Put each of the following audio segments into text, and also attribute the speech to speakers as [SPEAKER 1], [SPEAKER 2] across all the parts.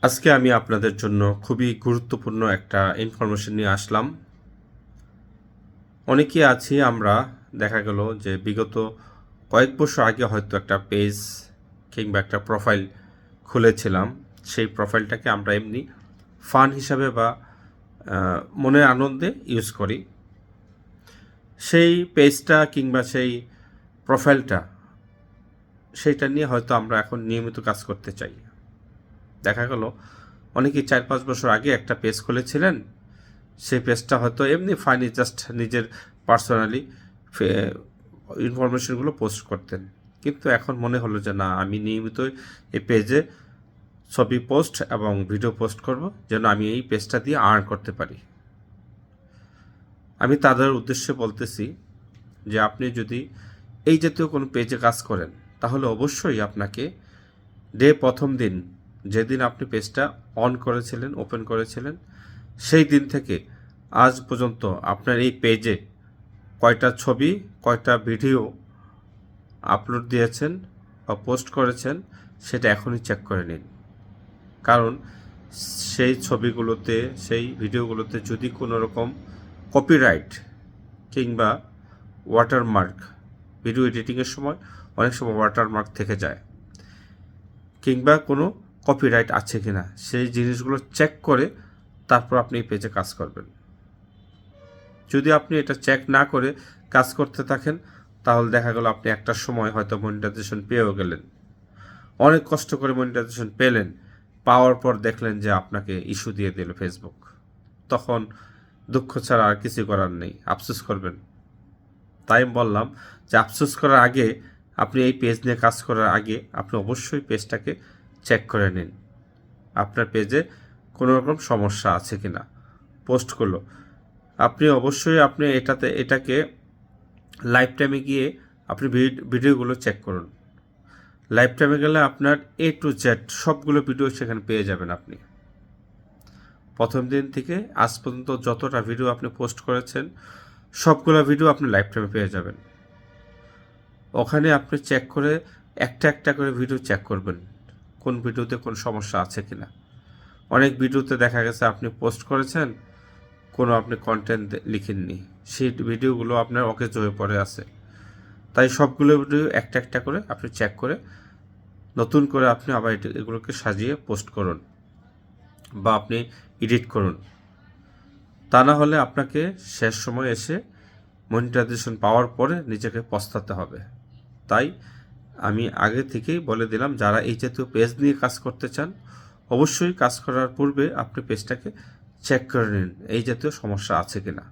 [SPEAKER 1] আজকে আমি আপনাদের জন্য খুবই গুরুত্বপূর্ণ একটা ইনফরমেশন নিয়ে আসলাম। অনেকেই আছি আমরা, দেখা গেল যে বিগত কয়েক বছর আগে হয়তো একটা পেজ কিংবা একটা প্রোফাইল খুলেছিলাম। সেই প্রোফাইলটাকে আমরা এমনি ফান হিসাবে বা মনের আনন্দে ইউজ করি। সেই পেজটা কিংবা সেই প্রোফাইলটা সেইটা নিয়ে হয়তো আমরা এখন নিয়মিত কাজ করতে চাই। দেখা গেল অনেকেই 4-5 বছর আগে একটা পেজ খুলেছিলেন, সেই পেজটা হয়তো এমনি ফানি জাস্ট নিজের পার্সোনালি ইনফরমেশনগুলো পোস্ট করতেন, কিন্তু এখন মনে হলো যে না, আমি নিয়মিত এই পেজে ছবি পোস্ট এবং ভিডিও পোস্ট করব, যেন আমি এই পেজটা দিয়ে আর্ন করতে পারি। আমি তাদের উদ্দেশ্যে বলতেছি যে আপনি যদি এই জাতীয় কোনো পেজে কাজ করেন, তাহলে অবশ্যই আপনাকে প্রথম দিন যেদিন আপনি পেজটা অন করেছিলেন, ওপেন করেছিলেন, সেই দিন থেকে আজ পর্যন্ত আপনার এই পেজে কয়টা ছবি, কয়টা ভিডিও আপলোড দিয়েছেন বা পোস্ট করেছেন, সেটা এখনই চেক করে নিন। কারণ সেই ছবিগুলোতে, সেই ভিডিওগুলোতে যদি কোনো রকম কপিরাইট কিংবা ওয়াটারমার্ক, ভিডিও এডিটিংয়ের সময় অনেক সময় ওয়াটারমার্ক থেকে যায়, কিংবা কোনো কপিরাইট আছে কিনা, সেই জিনিসগুলো চেক করে তারপর আপনি এই পেজে কাজ করবেন। যদি আপনি এটা চেক না করে কাজ করতে থাকেন, তাহলে দেখা গেল আপনি একটা সময় হয়তো মনিটাইজেশন পেয়েও গেলেন, অনেক কষ্ট করে মনিটাইজেশন পেলেন, পাওয়ার পর দেখলেন যে আপনাকে ইস্যু দিয়ে দিল ফেসবুক। তখন দুঃখ ছাড়া আর কিছু করার নেই, আফসোস করবেন। তাই আমি বললাম যে আফসোস করার আগে, আপনি এই পেজ নিয়ে কাজ করার আগে আপনি অবশ্যই পেজটাকে চেক করে নিন, আপনার পেজে কোনো রকম সমস্যা আছে কি না। পোস্ট করলো আপনি অবশ্যই এটাকে লাইফ টাইমে গিয়ে আপনি ভিডিওগুলো চেক করুন। লাইফ টাইমে গেলে আপনার A to Z সবগুলো ভিডিও সেখানে পেয়ে যাবেন। আপনি প্রথম দিন থেকে আজ পর্যন্ত যতটা ভিডিও আপনি পোস্ট করেছেন, সবগুলো ভিডিও আপনি লাইফ টাইমে পেয়ে যাবেন। ওখানে আপনি চেক করে একটা একটা করে ভিডিও চেক করবেন, কোন ভিডিওতে কোন সমস্যা আছে কিনা। অনেক ভিডিওতে দেখা গেছে আপনি পোস্ট করেছেন, কোনো আপনি কন্টেন্ট লিখেননি, সেই ভিডিওগুলো আপনার অকেজ হয়ে পড়ে আছে। তাই সবগুলো ভিডিও একটা একটা করে আপনি চেক করে নতুন করে আপনি আবার এগুলোকে সাজিয়ে পোস্ট করুন বা আপনি এডিট করুন। তা না হলে আপনাকে শেষ সময় এসে মনিটাইজেশন পাওয়ার পরে নিজেকে পস্তাতে হবে। তাই আমি আগে থেকেই বলে দিলাম, যারা এই জাতীয় পেজ নিয়ে কাজ করতে চান, অবশ্যই কাজ করার পূর্বে আপনি পেজটাকে চেক করে নিন এই জাতীয় সমস্যা আছে কিনা।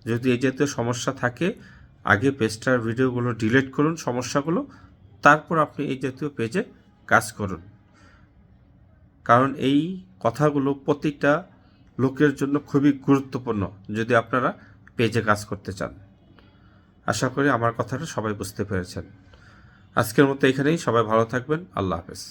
[SPEAKER 1] যদি এই জাতীয় সমস্যা থাকে, আগে পেজটার ভিডিওগুলো ডিলিট করুন সমস্যাগুলো, তারপর আপনি এই জাতীয় পেজে কাজ করুন। কারণ এই কথাগুলো প্রতিটা লোকের জন্য খুবই গুরুত্বপূর্ণ যদি আপনারা পেজে কাজ করতে চান। আশা করি আমার কথাটা সবাই বুঝতে পেরেছেন। আজকের মতো এখানেই, সবাই ভালো থাকবেন। আল্লাহ হাফেজ।